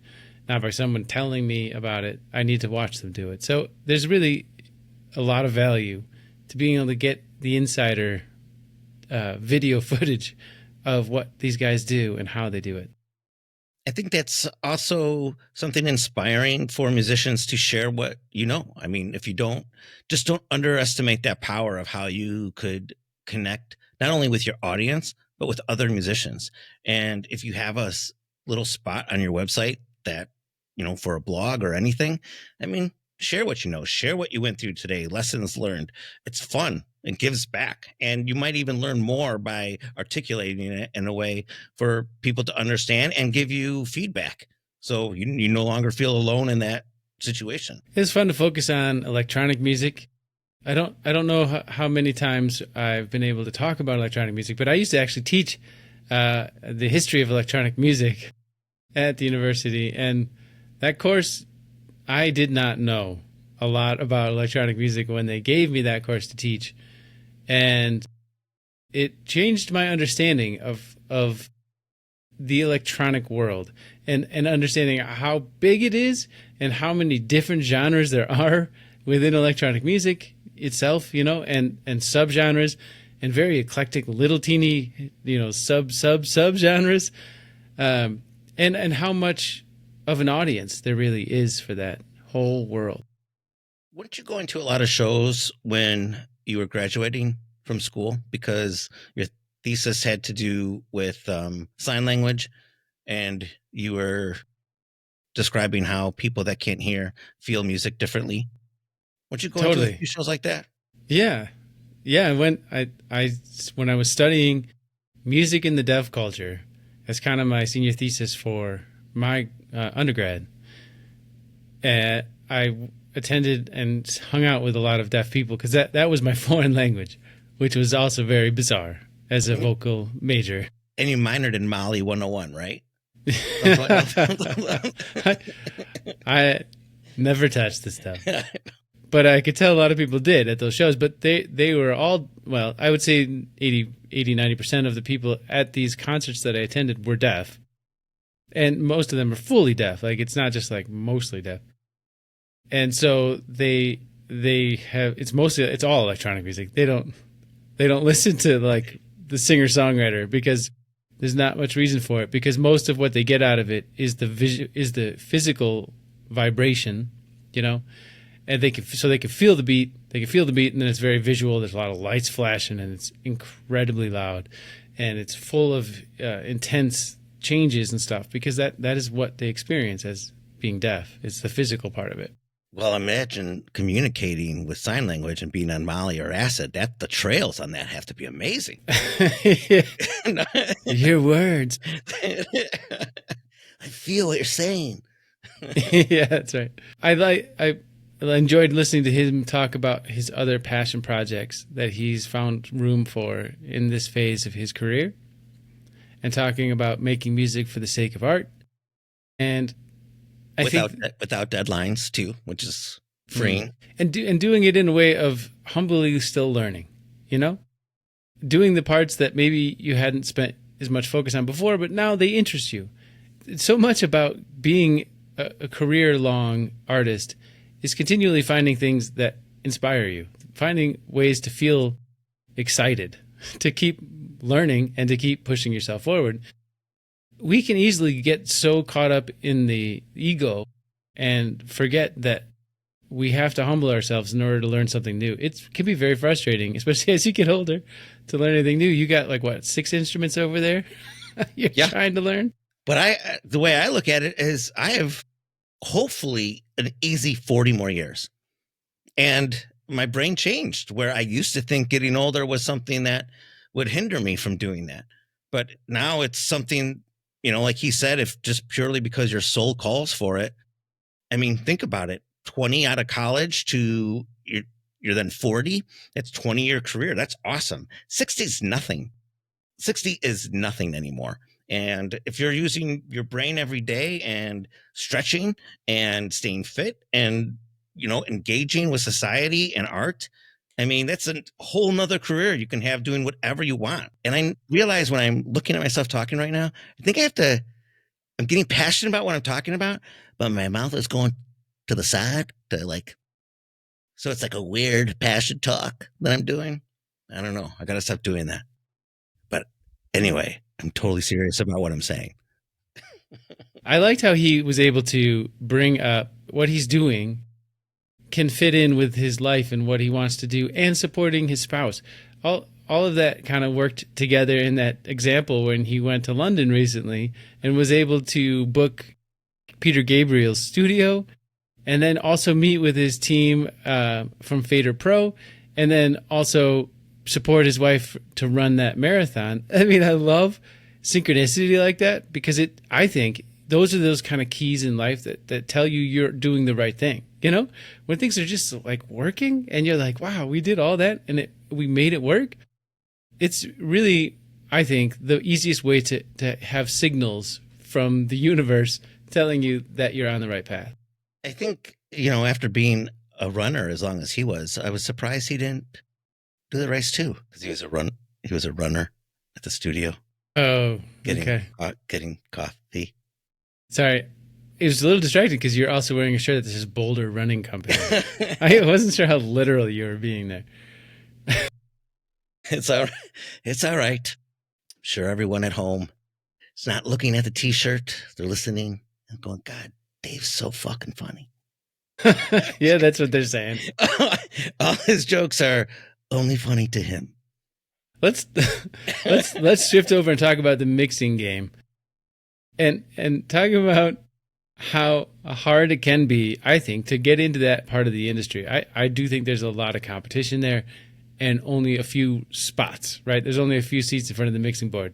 not by someone telling me about it. I need to watch them do it. So there's really a lot of value to being able to get the insider video footage of what these guys do and how they do it. I think that's also something inspiring for musicians to share what you know. I mean, if you don't underestimate that power of how you could connect not only with your audience, but with other musicians. And if you have a little spot on your website that, for a blog or anything, share what you know, share what you went through today, lessons learned. It's fun. It gives back. And you might even learn more by articulating it in a way for people to understand and give you feedback. So you no longer feel alone in that situation. It's fun to focus on electronic music. I don't know how many times I've been able to talk about electronic music, but I used to actually teach the history of electronic music at the university. And that course, I did not know a lot about electronic music when they gave me that course to teach. And it changed my understanding of the electronic world and understanding how big it is and how many different genres there are within electronic music itself, and subgenres and very eclectic little teeny, subgenres, and how much of an audience there really is for that whole world. Weren't you going to a lot of shows when you were graduating from school because you're thesis had to do with sign language, and you were describing how people that can't hear feel music differently. Would you go into a Totally. few shows like that? Yeah. Yeah. When I was studying music in the deaf culture as kind of my senior thesis for my undergrad, I attended and hung out with a lot of deaf people because that was my foreign language, which was also very bizarre as a vocal major. And you minored in Mali 101, right? I never touched this stuff. But I could tell a lot of people did at those shows. But they were all, well, I would say 90% of the people at these concerts that I attended were deaf. And most of them are fully deaf. Like, it's not just like mostly deaf. And so they have, it's all electronic music. They don't listen to like the singer-songwriter because there's not much reason for it, because most of what they get out of it is the physical vibration, you know, and they can feel the beat. They can feel the beat, and then it's very visual. There's a lot of lights flashing, and it's incredibly loud, and it's full of intense changes and stuff, because that is what they experience as being deaf. It's the physical part of it. Well, imagine communicating with sign language and being on Molly or acid. The trails on that have to be amazing. Your words. I feel what you're saying. Yeah, that's right. I enjoyed listening to him talk about his other passion projects that he's found room for in this phase of his career, and talking about making music for the sake of art. And without deadlines too, which is freeing, and doing it in a way of humbly still learning, you know, doing the parts that maybe you hadn't spent as much focus on before, but now they interest you. It's so much about being a career-long artist is continually finding things that inspire you, finding ways to feel excited, to keep learning and to keep pushing yourself forward. We can easily get so caught up in the ego and forget that we have to humble ourselves in order to learn something new. It can be very frustrating, especially as you get older, to learn anything new. You got like, what, 6 instruments over there you're trying to learn? But the way I look at it is I have hopefully an easy 40 more years. And my brain changed, where I used to think getting older was something that would hinder me from doing that. But now it's something, you know, like he said, if just purely because your soul calls for it. I mean, think about it. 20 out of college to you're then 40. That's 20-year career. That's awesome. 60 is nothing. 60 is nothing anymore. And if you're using your brain every day and stretching and staying fit and, you know, engaging with society and art, I mean, that's a whole nother career you can have doing whatever you want. And I realize when I'm looking at myself talking right now, I think I'm getting passionate about what I'm talking about, but my mouth is going to the side so it's like a weird passion talk that I'm doing. I don't know. I got to stop doing that. But anyway, I'm totally serious about what I'm saying. I liked how he was able to bring up what he's doing can fit in with his life and what he wants to do, and supporting his spouse. All of that kind of worked together in that example when he went to London recently and was able to book Peter Gabriel's studio, and then also meet with his team from FaderPro, and then also support his wife to run that marathon. I mean, I love synchronicity like that, because I think those are those kind of keys in life that tell you you're doing the right thing. You know, when things are just like working and you're like, wow, we did all that and we made it work. It's really, I think, the easiest way to have signals from the universe telling you that you're on the right path. I think, you know, after being a runner as long as he was, I was surprised he didn't do the race too, because he was a runner at the studio. Oh, getting coffee. Sorry. It was a little distracting because you're also wearing a shirt that says Boulder Running Company. I wasn't sure how literal you were being there. It's all right. I'm sure everyone at home is not looking at the T-shirt. They're listening and going, God, Dave's so fucking funny. Yeah, that's what they're saying. All his jokes are only funny to him. let's let's shift over and talk about the mixing game, and talk about how hard it can be, I think, to get into that part of the industry. I do think there's a lot of competition there and only a few spots, right? There's only a few seats in front of the mixing board.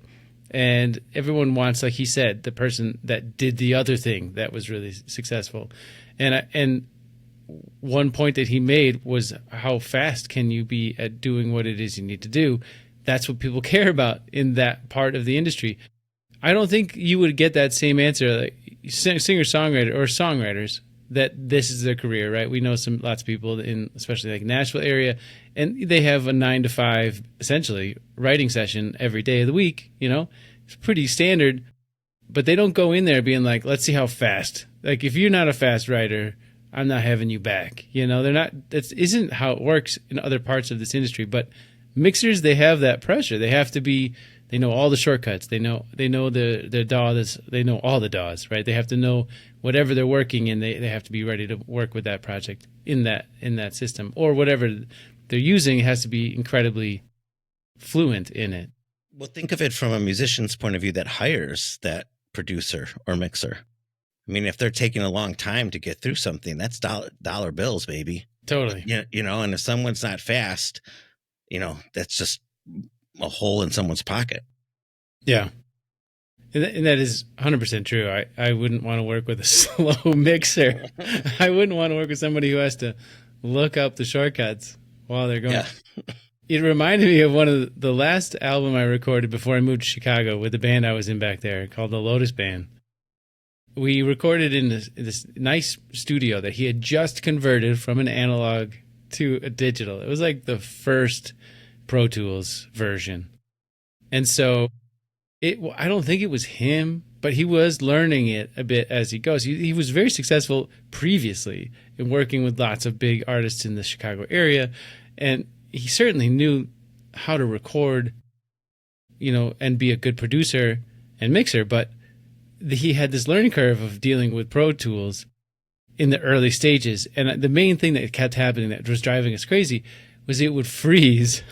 And everyone wants, like he said, the person that did the other thing that was really successful. And one point that he made was, how fast can you be at doing what it is you need to do? That's what people care about in that part of the industry. I don't think you would get that same answer, like singer-songwriter or songwriters, that this is their career, right? We know lots of people in, especially like Nashville area, and they have a 9 to 5 essentially writing session every day of the week. You know, it's pretty standard, but they don't go in there being like, let's see how fast. Like, if you're not a fast writer, I'm not having you back. You know, they're not. That isn't how it works in other parts of this industry. But mixers, they have that pressure. They have to be. They know all the shortcuts. They know the DAWs. They know all the DAWs, right? They have to know whatever they're working in. They have to be ready to work with that project in that system, or whatever they're using has to be incredibly fluent in it. Well, think of it from a musician's point of view that hires that producer or mixer. I mean, if they're taking a long time to get through something, that's dollar bills, baby. Totally. You know, and if someone's not fast, you know, that's just a hole in someone's pocket. Yeah. And that is 100% true. I wouldn't want to work with a slow mixer. I wouldn't want to work with somebody who has to look up the shortcuts while they're going. Yeah. It reminded me of one of the last album I recorded before I moved to Chicago with the band I was in back there called the Lotus Band. We recorded in this nice studio that he had just converted from an analog to a digital. It was like the first Pro Tools version. And so I don't think it was him, but he was learning it a bit as he goes. He was very successful previously in working with lots of big artists in the Chicago area. And he certainly knew how to record, you know, and be a good producer and mixer. But he had this learning curve of dealing with Pro Tools in the early stages. And the main thing that kept happening that was driving us crazy was it would freeze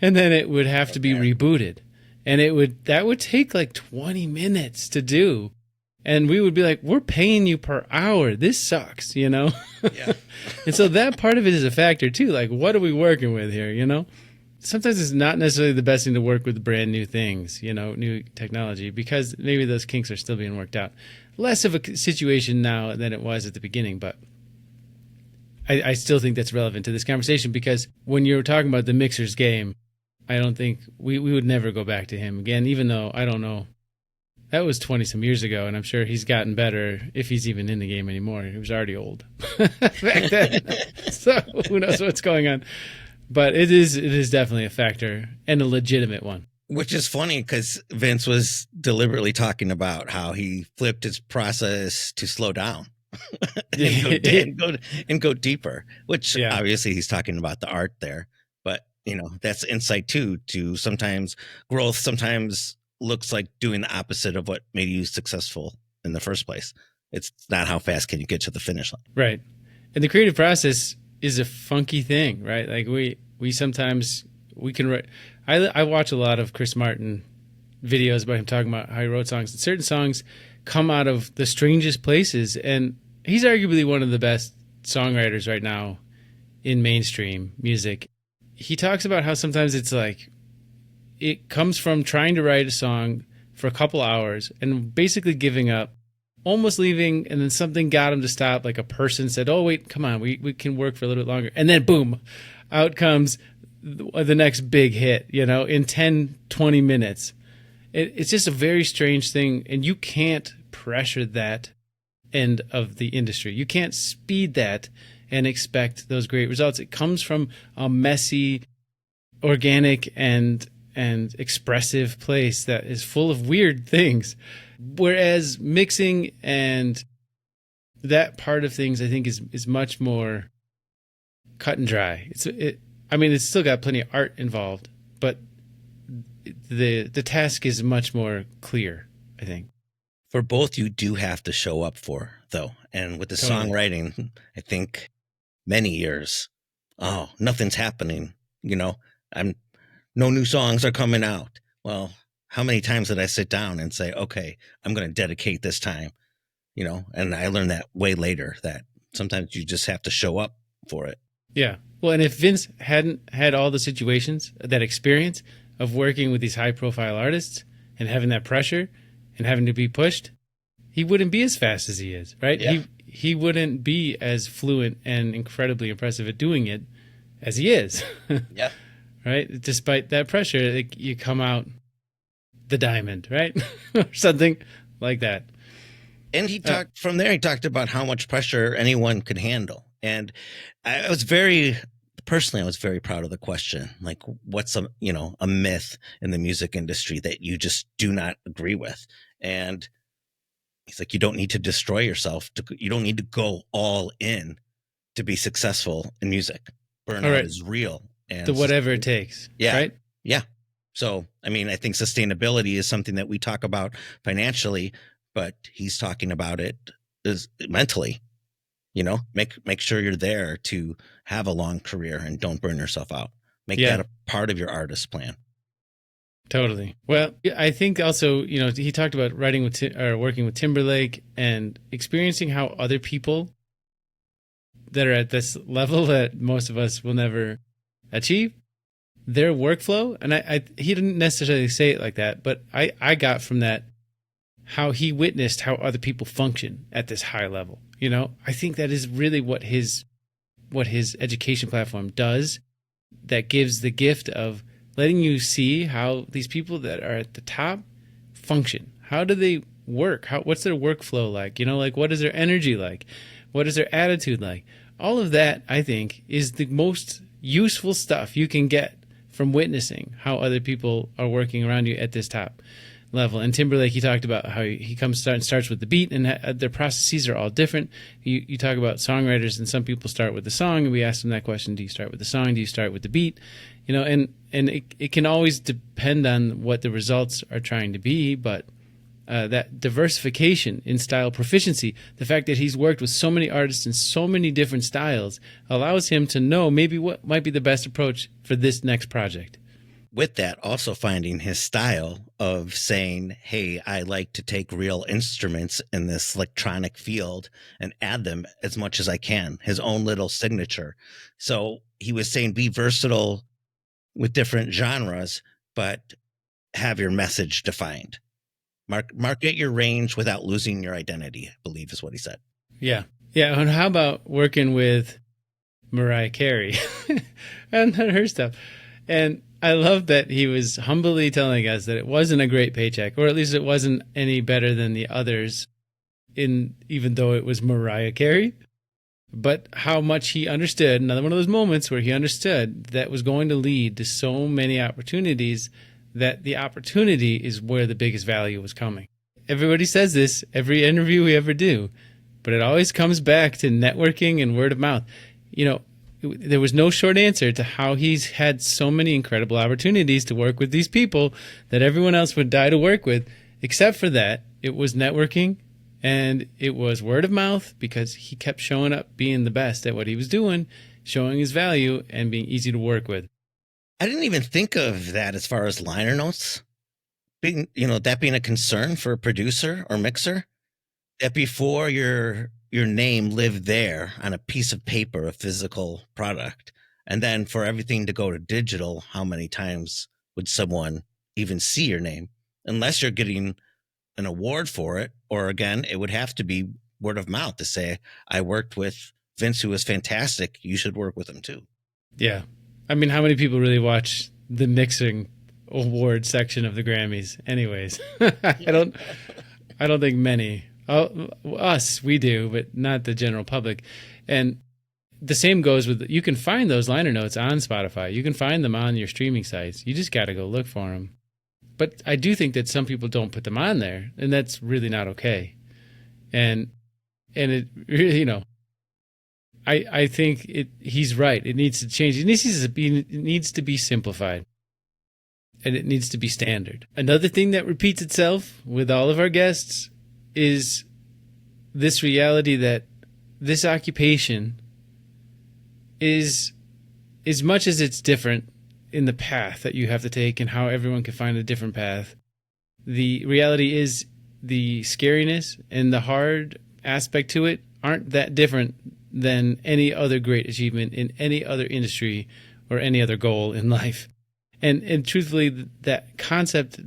and then it would have to be rebooted. And that would take like 20 minutes to do. And we would be like, we're paying you per hour. This sucks, you know? Yeah. And so that part of it is a factor too. Like, what are we working with here, you know? Sometimes it's not necessarily the best thing to work with brand new things, you know, new technology, because maybe those kinks are still being worked out. Less of a situation now than it was at the beginning, but I still think that's relevant to this conversation, because when you're talking about the mixer's game, I don't think we would never go back to him again, even though I don't know. That was 20 some years ago, and I'm sure he's gotten better if he's even in the game anymore. He was already old back then. So who knows what's going on. But it is definitely a factor, and a legitimate one. Which is funny because Vince was deliberately talking about how he flipped his process to slow down and go deeper, which obviously he's talking about the art there. But, you know, that's insight too, to sometimes growth sometimes looks like doing the opposite of what made you successful in the first place. It's not how fast can you get to the finish line. Right. And the creative process is a funky thing, right? Like we sometimes we can write. I watch a lot of Chris Martin videos about him talking about how he wrote songs. And certain songs come out of the strangest places, and he's arguably one of the best songwriters right now in mainstream music. He talks about how sometimes it's like it comes from trying to write a song for a couple hours and basically giving up, almost leaving, and then something got him to stop. Like a person said, oh, wait, come on, we can work for a little bit longer. And then boom, out comes the next big hit, you know, in 10, 20 minutes. It's just a very strange thing, and you can't pressure that end of the industry. You can't speed that and expect those great results. It comes from a messy, organic, and expressive place that is full of weird things. Whereas mixing and that part of things, I think, is much more cut and dry. It's still got plenty of art involved, but the task is much more clear, I think. For both, you do have to show up for, though. And with the songwriting, I think many years, nothing's happening. You know, I'm no new songs are coming out. Well, how many times did I sit down and say, okay, I'm going to dedicate this time, and I learned that way later, that sometimes you just have to show up for it. Yeah. Well, and if Vince hadn't had all the situations, that experience of working with these high profile artists and having that pressure and having to be pushed, he wouldn't be as fast as he is, right? Yeah. He wouldn't be as fluent and incredibly impressive at doing it as he is. Yeah. Right? Despite that pressure, you come out the diamond, right? Or something like that. And he talked about how much pressure anyone could handle. And I was very proud of the question. Like, what's a myth in the music industry that you just do not agree with? And he's like, you don't need to destroy yourself. You don't need to go all in to be successful in music. Burnout is real. And the whatever it takes. Yeah. Right? Yeah. So, I mean, I think sustainability is something that we talk about financially, but he's talking about it is mentally, make sure you're there to have a long career and don't burn yourself out. Make that a part of your artist plan. Totally. Well, I think also, he talked about working with Timberlake and experiencing how other people that are at this level that most of us will never achieve, their workflow. And he didn't necessarily say it like that, but I got from that how he witnessed how other people function at this high level. I think that is really what his education platform does, that gives the gift of letting you see how these people that are at the top function. How do they work? What's their workflow like? What is their energy like? What is their attitude like? All of that, I think, is the most useful stuff you can get from witnessing how other people are working around you at this top level. And Timberlake, he talked about how he starts with the beat, and their processes are all different. You talk about songwriters, and some people start with the song, and we asked them that question: do you start with the song? Do you start with the beat? And it can always depend on what the results are trying to be, but that diversification in style proficiency, the fact that he's worked with so many artists in so many different styles, allows him to know maybe what might be the best approach for this next project. With that, also finding his style of saying, hey, I like to take real instruments in this electronic field and add them as much as I can, his own little signature. So he was saying, be versatile with different genres, but have your message defined. Market your range without losing your identity, I believe is what he said. Yeah. Yeah. And how about working with Mariah Carey and her stuff? And I love that he was humbly telling us that it wasn't a great paycheck, or at least it wasn't any better than the others, even though it was Mariah Carey. But how much he understood, another one of those moments where he understood that was going to lead to so many opportunities, that the opportunity is where the biggest value was coming. Everybody says this, every interview we ever do, but it always comes back to networking and word of mouth. There was no short answer to how he's had so many incredible opportunities to work with these people that everyone else would die to work with. Except for that, it was networking and it was word of mouth, because he kept showing up being the best at what he was doing, showing his value and being easy to work with. I didn't even think of that as far as liner notes being, that being a concern for a producer or mixer, that before your name lived there on a piece of paper, a physical product, and then for everything to go to digital, how many times would someone even see your name? Unless you're getting an award for it, or again, it would have to be word of mouth to say, I worked with Vince, who was fantastic. You should work with him too. Yeah. I mean, how many people really watch the mixing award section of the Grammys? Anyways, I don't think many. Us, we do, but not the general public. And the same goes with, you can find those liner notes on Spotify. You can find them on your streaming sites. You just got to go look for them. But I do think that some people don't put them on there, and that's really not okay. And it really, I think he's right. It needs to change. It needs to be simplified, and it needs to be standard. Another thing that repeats itself with all of our guests is this reality that this occupation is, as much as it's different, in the path that you have to take and how everyone can find a different path. The reality is the scariness and the hard aspect to it aren't that different than any other great achievement in any other industry or any other goal in life. And truthfully, that concept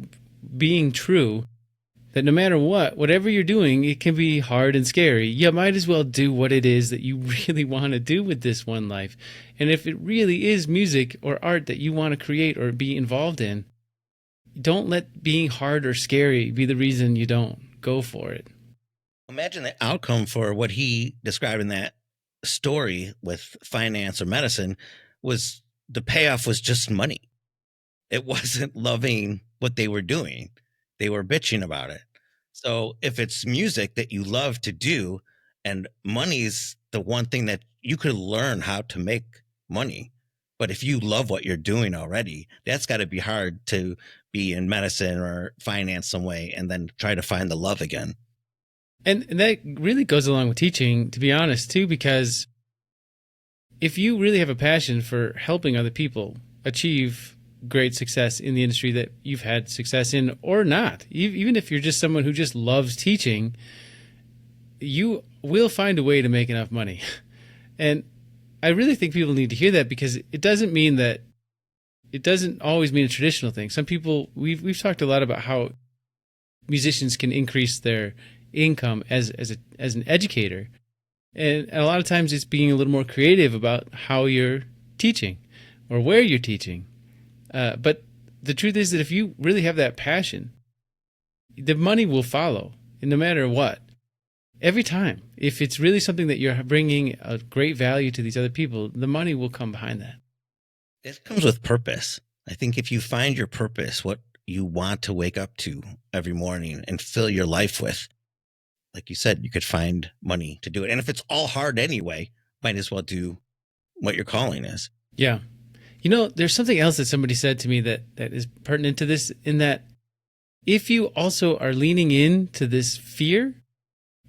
being true, that no matter what, whatever you're doing, it can be hard and scary. You might as well do what it is that you really want to do with this one life. And if it really is music or art that you want to create or be involved in, don't let being hard or scary be the reason you don't go for it. Imagine the outcome for what he described in that story with finance or medicine was the payoff was just money. It wasn't loving what they were doing. They were bitching about it. So if it's music that you love to do and money's the one thing that you could learn how to make money. But if you love what you're doing already, that's got to be hard to be in medicine or finance some way and then try to find the love again. And that really goes along with teaching, to be honest, too, because if you really have a passion for helping other people achieve great success in the industry that you've had success in or not, even if you're just someone who just loves teaching, you will find a way to make enough money. And I really think people need to hear that, because it doesn't mean that it doesn't always mean a traditional thing. Some people, we've talked a lot about how musicians can increase their income as an educator. And a lot of times it's being a little more creative about how you're teaching or where you're teaching. But the truth is that if you really have that passion, the money will follow, no matter what. Every time. If it's really something that you're bringing a great value to these other people, the money will come behind that. It comes with purpose. I think if you find your purpose, what you want to wake up to every morning and fill your life with, like you said, you could find money to do it. And if it's all hard anyway, might as well do what your calling is. Yeah. You know, there's something else that somebody said to me that is pertinent to this, in that if you also are leaning into this fear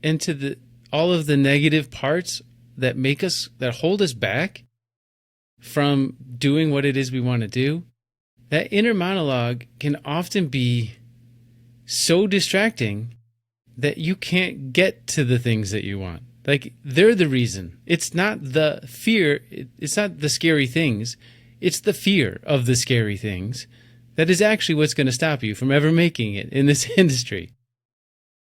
and to all of the negative parts that hold us back from doing what it is we want to do, that inner monologue can often be so distracting that you can't get to the things that you want. Like, they're the reason. It's not the fear. It's not the scary things. It's the fear of the scary things that is actually what's going to stop you from ever making it in this industry.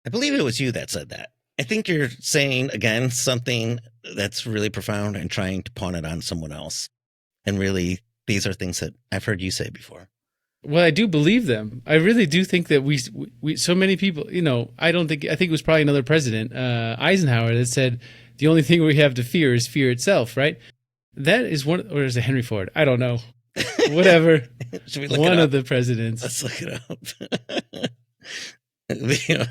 I believe it was you that said that. I think you're saying, again, something that's really profound and trying to pawn it on someone else. And really, these are things that I've heard you say before. Well, I do believe them. I really do think that we so many people, I think it was probably another president, Eisenhower, that said the only thing we have to fear is fear itself, right? That is one, or is it Henry Ford? I don't know. Whatever. Should we look one it up? of the presidents. Let's look it up. I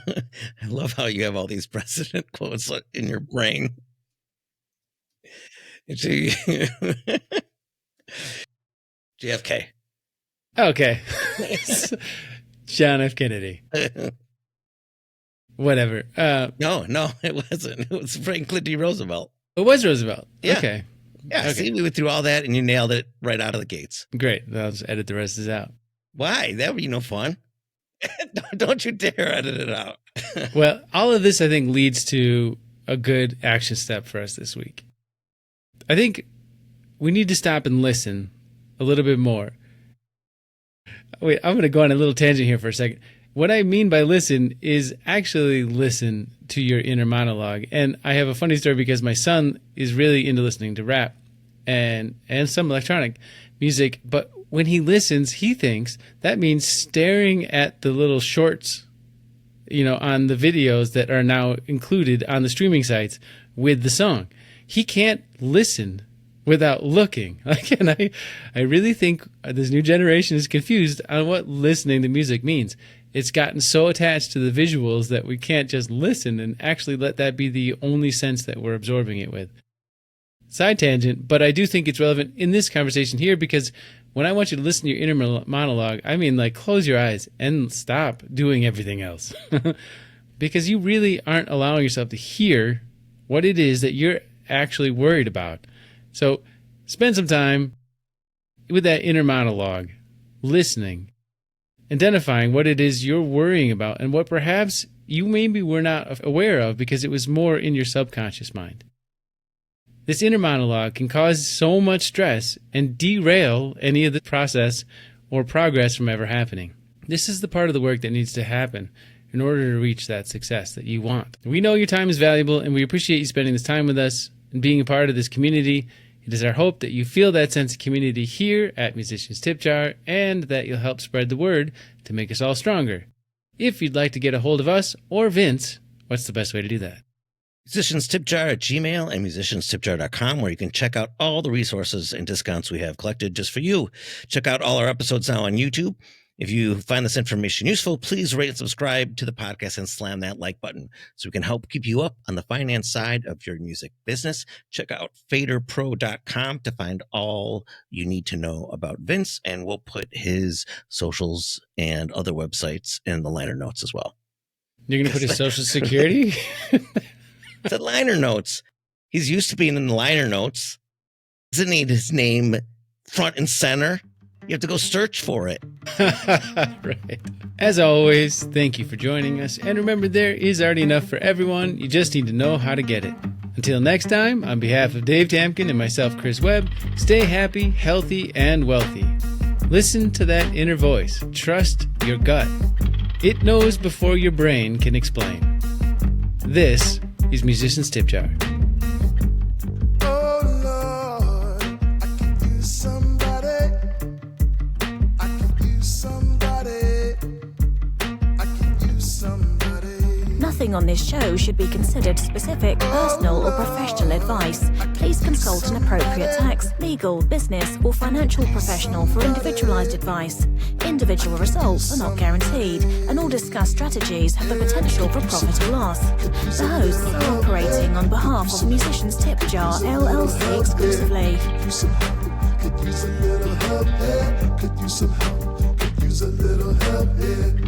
love how you have all these president quotes in your brain. JFK. Okay. John F. Kennedy. Whatever. No, it wasn't. It was Franklin D. Roosevelt. It was Roosevelt. Yeah. Okay. Yeah, Okay. see, we went through all that and you nailed it right out of the gates. Great. I'll just edit the rest of this out. Why? That would be no fun. Don't you dare edit it out. Well, all of this, I think, leads to a good action step for us this week. I think we need to stop and listen a little bit more. Wait, I'm going to go on a little tangent here for a second. What I mean by listen is actually listen to your inner monologue. And I have a funny story because my son is really into listening to rap and some electronic music. But when he listens, he thinks that means staring at the little shorts, on the videos that are now included on the streaming sites with the song. He can't listen without looking. And I really think this new generation is confused on what listening to music means. It's gotten so attached to the visuals that we can't just listen and actually let that be the only sense that we're absorbing it with. Side tangent, but I do think it's relevant in this conversation here, because when I want you to listen to your inner monologue, I mean, like, close your eyes and stop doing everything else. Because you really aren't allowing yourself to hear what it is that you're actually worried about. So spend some time with that inner monologue, listening, identifying what it is you're worrying about and what perhaps you maybe were not aware of because it was more in your subconscious mind. This inner monologue can cause so much stress and derail any of the process or progress from ever happening. This is the part of the work that needs to happen in order to reach that success that you want. We know your time is valuable, and we appreciate you spending this time with us and being a part of this community. It is our hope that you feel that sense of community here at Musicians Tip Jar and that you'll help spread the word to make us all stronger. If you'd like to get a hold of us or Vince, what's the best way to do that? musicianstipjar at Gmail and musicianstipjar.com, where you can check out all the resources and discounts we have collected just for you. Check out all our episodes now on YouTube. If you find this information useful, please rate and subscribe to the podcast and slam that like button so we can help keep you up on the finance side of your music business. Check out FaderPro.com to find all you need to know about Vince, and we'll put his socials and other websites in the liner notes as well. You're going to put his social security? The liner notes. He's used to being in the liner notes. Doesn't need his name front and center. You have to go search for it. Right. As always, thank you for joining us. And remember, there is already enough for everyone. You just need to know how to get it. Until next time, on behalf of Dave Tamkin and myself, Chris Webb, stay happy, healthy, and wealthy. Listen to that inner voice. Trust your gut. It knows before your brain can explain. This is Musicians Tip Jar. Nothing on this show should be considered specific, personal, or professional advice. Please consult an appropriate tax, legal, business, or financial professional for individualized advice. Individual results are not guaranteed, and all discussed strategies have the potential for profit or loss. The hosts are operating on behalf of Musicians Tip Jar LLC exclusively. Could use a little help here. Could use some help. Could use a little help here.